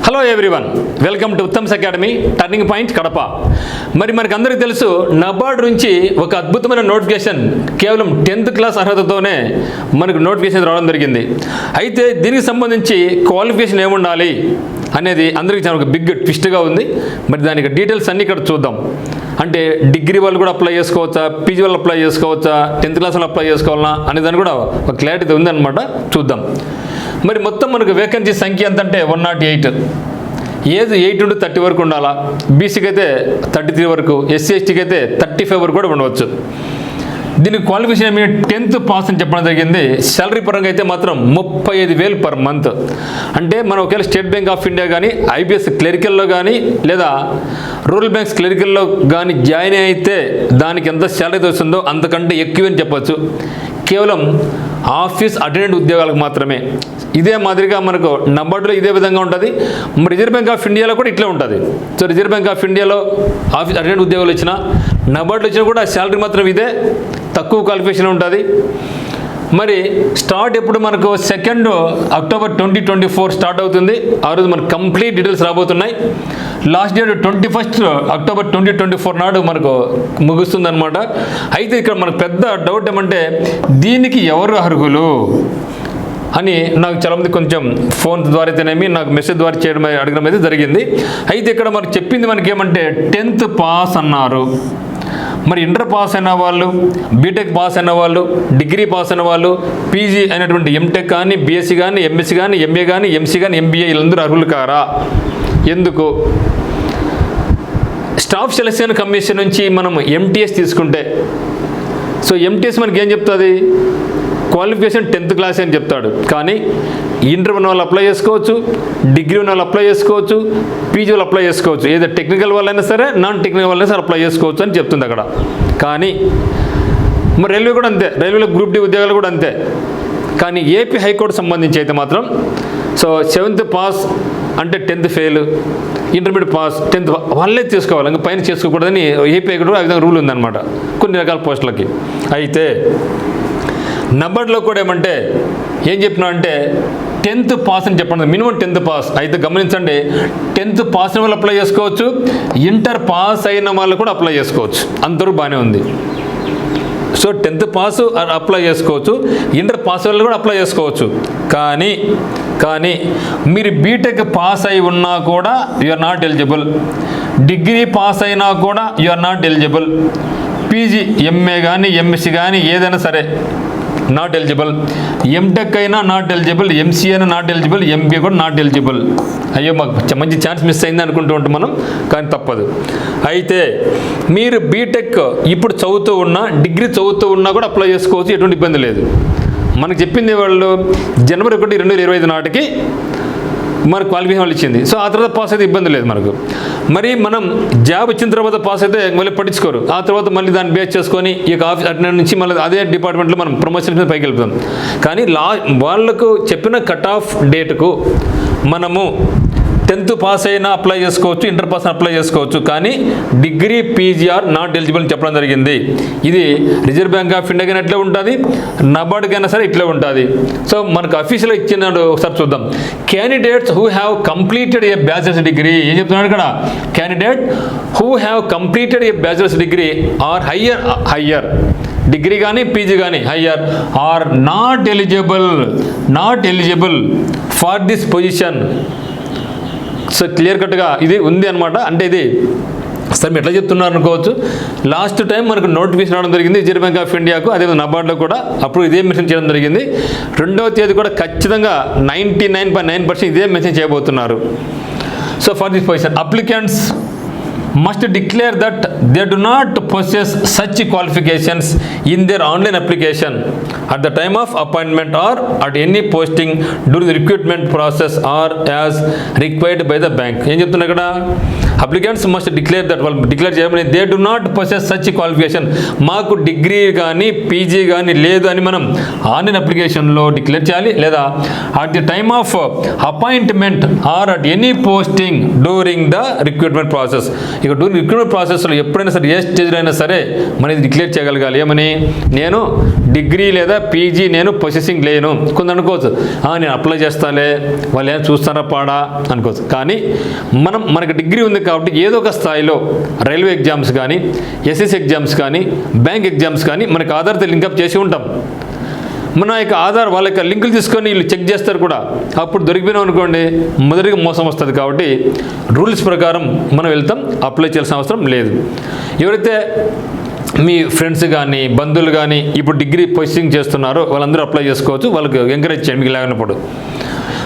Hello everyone, welcome to Uttam's academy turning point Kadapa. మనకు అందరికీ తెలుసు, నబార్డ్ నుంచి ఒక అద్భుతమైన నోటిఫికేషన్ కేవలం 10th క్లాస్ అర్హతతోనే మనకు నోటిఫికేషన్ రావడం జరిగింది. అయితే దీనికి సంబంధించి క్వాలిఫికేషన్ ఏముండాలి అనేది అందరికీ చాలా ఒక బిగ్ ట్విస్ట్గా ఉంది. దానికి డీటెయిల్స్ అన్నీ ఇక్కడ చూద్దాం. అంటే డిగ్రీ వాళ్ళు కూడా అప్లై చేసుకోవచ్చా, పీజీ వాళ్ళు అప్లై చేసుకోవచ్చా, 10th క్లాస్ వాళ్ళు అప్లై చేసుకోవాలా అనే దాన్ని కూడా ఒక క్లారిటీ ఉందన్నమాట. చూద్దాం. మొత్తం మనకు వేకెన్సీ సంఖ్య ఎంత అంటే 108. ఏజ్ 8 నుండి 30 వరకు ఉండాలా. బీసీకి అయితే 33 వరకు, ఎస్సీ ఎస్టీకి అయితే 35 వరకు కూడా ఉండవచ్చు. దీనికి క్వాలిఫికేషన్ ఏమి 10th పాస్ అని చెప్పడం జరిగింది. శాలరీ పరంగా అయితే మాత్రం 35,000 పర్ మంత్. అంటే మనం ఒకవేళ స్టేట్ బ్యాంక్ ఆఫ్ ఇండియా కానీ, ఐబీఎస్ క్లరికల్లో కానీ, లేదా రూరల్ బ్యాంక్స్ క్లరికల్లో కానీ జాయిన్ అయితే దానికి ఎంత శాలరీ వస్తుందో అంతకంటే ఎక్కువ అని చెప్పచ్చు. కేవలం ఆఫీస్ అటెండెంట్ ఉద్యోగాలకు మాత్రమే. ఇదే మాదిరిగా మనకు నబార్డులో ఇదే విధంగా ఉంటుంది. రిజర్వ్ బ్యాంక్ ఆఫ్ ఇండియాలో కూడా ఇట్లే ఉంటుంది. సో రిజర్వ్ బ్యాంక్ ఆఫ్ ఇండియాలో ఆఫీస్ అటెండెంట్ ఉద్యోగాలు వచ్చినా, నబార్డులో వచ్చినా కూడా శాలరీ మాత్రం ఇదే, తక్కువ క్వాలిఫికేషన్ ఉంటుంది. స్టార్ట్ ఎప్పుడు మనకు 2 అక్టోబర్ 2024 స్టార్ట్ అవుతుంది. ఆ రోజు మనకు కంప్లీట్ డీటెయిల్స్ రాబోతున్నాయి. లాస్ట్ డేట్ 21 అక్టోబర్ 2024 నాడు మనకు ముగుస్తుంది అనమాట. అయితే ఇక్కడ మనకు పెద్ద డౌట్ ఏమంటే, దీనికి ఎవరు అర్హులు అని నాకు చాలామంది కొంచెం ఫోన్ ద్వారా అయితేనేమి నాకు మెసేజ్ ద్వారా చేయడం అడగడం అయితే జరిగింది. అయితే ఇక్కడ మనకు చెప్పింది మనకేమంటే 10th పాస్ అన్నారు. ఇంటర్ పాస్ అయిన వాళ్ళు, బీటెక్ పాస్ అయిన వాళ్ళు, డిగ్రీ పాస్ అయిన వాళ్ళు, పీజీ అయినటువంటి ఎంటెక్ కానీ, బీఎస్సీ కానీ, ఎంఎస్సీ కానీ, ఎంఏ కానీ, ఎంసీ కానీ, ఎంబీఏ వీళ్ళందరూ అర్హులు కారా? ఎందుకు? స్టాఫ్ సెలక్షన్ కమిషన్ నుంచి మనం ఎంటీఎస్ తీసుకుంటే, సో ఎంటీఎస్ మనకి ఏం చెప్తుంది? క్వాలిఫికేషన్ 10th క్లాస్ అని చెప్తాడు. కానీ ఇంటర్ ఉన్న వాళ్ళు అప్లై చేసుకోవచ్చు, డిగ్రీ ఉన్న వాళ్ళు అప్లై చేసుకోవచ్చు, పీజీ వాళ్ళు అప్లై చేసుకోవచ్చు. ఏదో టెక్నికల్ వాళ్ళైనా సరే, నాన్ టెక్నికల్ వాళ్ళైనా సరే అప్లై చేసుకోవచ్చు అని చెప్తుంది అక్కడ. కానీ రైల్వే కూడా అంతే, రైల్వేలో గ్రూప్ డి ఉద్యోగాలు కూడా అంతే. కానీ ఏపీ హైకోర్టు సంబంధించి అయితే మాత్రం సో 7th పాస్ అంటే 10th fail, intermediate pass 10th వాళ్ళే తీసుకోవాలి, ఇంకా పైన చేసుకోకూడదని ఏపీ హైకోర్టు ఆ విధంగా రూల్ ఉందన్నమాట కొన్ని రకాల పోస్టులకి. అయితే నబార్డులో కూడా ఏమంటే ఏం చెప్పినా అంటే 10th పాస్ అని చెప్పండి, మినిమం 10th పాస్. అయితే గమనించండి, 10th పాస్ అయిన వాళ్ళు అప్లై చేసుకోవచ్చు, ఇంటర్ పాస్ అయిన వాళ్ళు కూడా అప్లై చేసుకోవచ్చు. అందరూ బాగానే ఉంది. సో 10th పాస్ అప్లై చేసుకోవచ్చు, ఇంటర్ పాస్ వాళ్ళు కూడా అప్లై చేసుకోవచ్చు. కానీ మీరు బీటెక్ పాస్ అయి ఉన్నా కూడా you are not eligible, degree pass అయినా కూడా you are not eligible, PG MA కానీ, ఎంఎస్సీ కానీ ఏదైనా సరే నాట్ ఎలిజిబుల్, ఎంటెక్ అయినా నాట్ ఎలిజిబుల్, ఎంసీ అయినా నాట్ ఎలిజిబుల్, ఎంబీఏ కూడా నాట్ ఎలిజిబుల్. అయ్యో మాకు మంచి ఛాన్స్ మిస్ అయింది అనుకుంటూ ఉంటాం మనం, కానీ తప్పదు. అయితే మీరు బీటెక్ ఇప్పుడు చదువుతూ ఉన్నా, డిగ్రీ చదువుతూ ఉన్నా కూడా అప్లై చేసుకోవచ్చు, ఎటువంటి ఇబ్బంది లేదు. మనకు చెప్పింది వాళ్ళు జనవరి 1, 2025 నాటికి మనకు క్వాలిఫికేషన్ వాళ్ళు ఇచ్చింది. సో ఆ తర్వాత పాస్ అయితే ఇబ్బంది లేదు మనకు. మనం జాబ్ ఇచ్చిన తర్వాత పాస్ అయితే మళ్ళీ పట్టించుకోరు. ఆ తర్వాత మళ్ళీ దాన్ని బేస్ చేసుకొని ఈ ఆఫీస్ అటెండెంట్ నుంచి మళ్ళీ అదే డిపార్ట్మెంట్లో మనం ప్రమోషన్ మీద పైకి వెళ్తాం. కానీ వాళ్ళకు చెప్పిన కట్ ఆఫ్ డేట్కు మనము 10th పాస్ అయినా అప్లై చేసుకోవచ్చు, ఇంటర్ పాస్ అప్లై చేసుకోవచ్చు. కానీ degree, PG are not eligible అని చెప్పడం జరిగింది. ఇది రిజర్వ్ బ్యాంక్ ఆఫ్ ఇండియా కానీ ఇట్లే ఉంటుంది, నబార్డ్కైనా సరే ఇట్లే ఉంటుంది. సో మనకు అఫీషియల్గా ఇచ్చినాడు, ఒకసారి చూద్దాం. Candidates who have completed a bachelor's degree, ఏం చెప్తున్నాడు ఇక్కడ? Candidate who have completed a bachelor's degree or higher degree కానీ, పీజీ కానీ higher are not eligible for this position. So clear కట్గా ఇది ఉంది అనమాట. అంటే ఇది సార్ మీరు ఎట్లా చెప్తున్నారు అనుకోవచ్చు. లాస్ట్ టైం మనకు నోటిఫికేషన్ రావడం జరిగింది రిజర్వ్ బ్యాంక్ ఆఫ్ ఇండియాకు, అదే నబార్డులో కూడా అప్పుడు ఇదే మెన్షన్ చేయడం జరిగింది. 2వ తేదీ కూడా ఖచ్చితంగా 99.9% ఇదే మెన్షన్ చేయబోతున్నారు. So for this position applicants must declare that they do not possess such qualifications in their online application at the time of appointment or at any posting during the recruitment process or as required by the bank. ఏం చెప్తున్నా ఇక్కడ? Applicants must declare that, వాళ్ళు declare చేయమని, they do not possess such qualification, మాకు degree కానీ PG కానీ లేదు అని మనం ఆన్లైన్ అప్లికేషన్లో డిక్లేర్ చేయాలి. లేదా at the time of appointment are at any posting during the recruitment process. ఇక డ్యూరింగ్ రిక్రూట్మెంట్ ప్రాసెస్లో ఎప్పుడైనా సరే, ఏ స్టేజ్లో అయినా సరే మనం ఇది డిక్లేర్ చేయగలగాలి. ఏమని? నేను డిగ్రీ లేదా లేదా పీజీ నేను పొసెసింగ్ లేను. కొంత అనుకోవచ్చు నేను అప్లై చేస్తాలే, వాళ్ళు ఏం చూస్తారా పాడా అనుకోవచ్చు. కానీ మనకు డిగ్రీ ఉంది కాబట్టి ఏదో ఒక స్థాయిలో రైల్వే ఎగ్జామ్స్ కానీ, ఎస్ఎస్సి ఎగ్జామ్స్ కానీ, బ్యాంక్ ఎగ్జామ్స్ కానీ మనకు ఆధార్తో లింకప్ చేసి ఉంటాం. మన యొక్క ఆధార్ వాళ్ళ యొక్క లింకులు తీసుకొని వీళ్ళు చెక్ చేస్తారు కూడా. అప్పుడు దొరికిపోయినాం అనుకోండి, మొదటిగా మోసం వస్తుంది. కాబట్టి రూల్స్ ప్రకారం మనం వెళ్తాం, అప్లై చేయాల్సిన అవసరం లేదు. ఎవరైతే మీ ఫ్రెండ్స్ కానీ, బంధువులు కానీ ఇప్పుడు డిగ్రీ పొజిషనింగ్ చేస్తున్నారో వాళ్ళందరూ అప్లై చేసుకోవచ్చు. వాళ్ళకి ఎంకరేజ్ చేయండి మీకు లేనప్పుడు.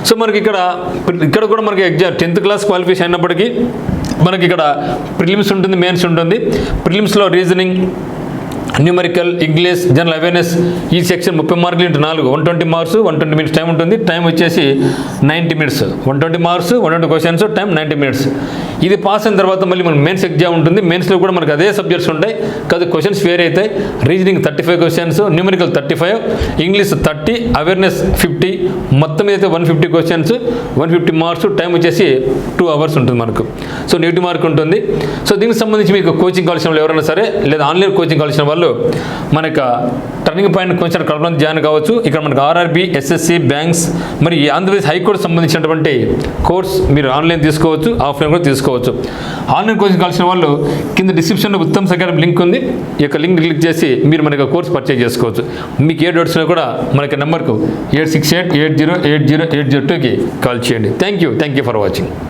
సో మనకి ఇక్కడ కూడా మనకి ఎగ్జామ్ 10th క్లాస్ క్వాలిఫికేషన్ అయినప్పటికీ మనకి ఇక్కడ ప్రిలిమ్స్ ఉంటుంది, మెయిన్స్ ఉంటుంది. ప్రిలిమ్స్లో reasoning, numerical, English, general awareness ఈ సెక్షన్ 30 మార్కులు ఇంటూ 4 120 మార్క్స్, 120 మినిట్స్ టైం ఉంటుంది. టైం వచ్చేసి 90 minutes. 120 marks, 120 questions, time 90 minutes. ఇది పాస్ అయిన తర్వాత మళ్ళీ మనకు మెయిన్స్ ఎగ్జామ్ ఉంటుంది. మెయిన్స్లో కూడా మనకు అదే సబ్జెక్ట్స్ ఉంటాయి, కాదు క్వశ్చన్స్ వేరే అవుతాయి. Reasoning 35 questions, numerical 35, English 30, awareness 50, మొత్తం అయితే 150 క్వశ్చన్స్, 150 మార్క్స్. టైం వచ్చేసి 2 అవర్స్ ఉంటుంది మనకు. సో నెగిటివ్ మార్క్ ఉంటుంది. సో దీనికి సంబంధించి మీకు కోచింగ్ కావాల్సిన వాళ్ళు ఎవరైనా సరే, లేదా ఆన్లైన్ కోచింగ్ కావాల్సిన వాళ్ళు మనకు టర్నింగ్ పాయింట్ కొంచెం కలపడం జాయిన్ కావచ్చు. ఇక్కడ మనకు ఆర్ఆర్బీ, ఎస్ఎస్సి, బ్యాంక్స్, మరి ఆంధ్రప్రదేశ్ హైకోర్టు సంబంధించినటువంటి కోర్స్ మీరు ఆన్లైన్ తీసుకోవచ్చు, ఆఫ్లైన్ కూడా తీసుకోవచ్చు. ఆన్లైన్ కోచింగ్ కావాల్సిన వాళ్ళు కింద డిస్క్రిప్షన్లో ఉత్తమ్ అకాడమీ లింక్ ఉంది. ఈ యొక్క లింక్ క్లిక్ చేసి మీరు మనకి కోర్స్ పర్చేజ్ చేసుకోవచ్చు. మీకు ఏ డౌట్స్లో కూడా మనకి నెంబర్కు 86880808002కి కాల్ చేయండి. Thank you for watching.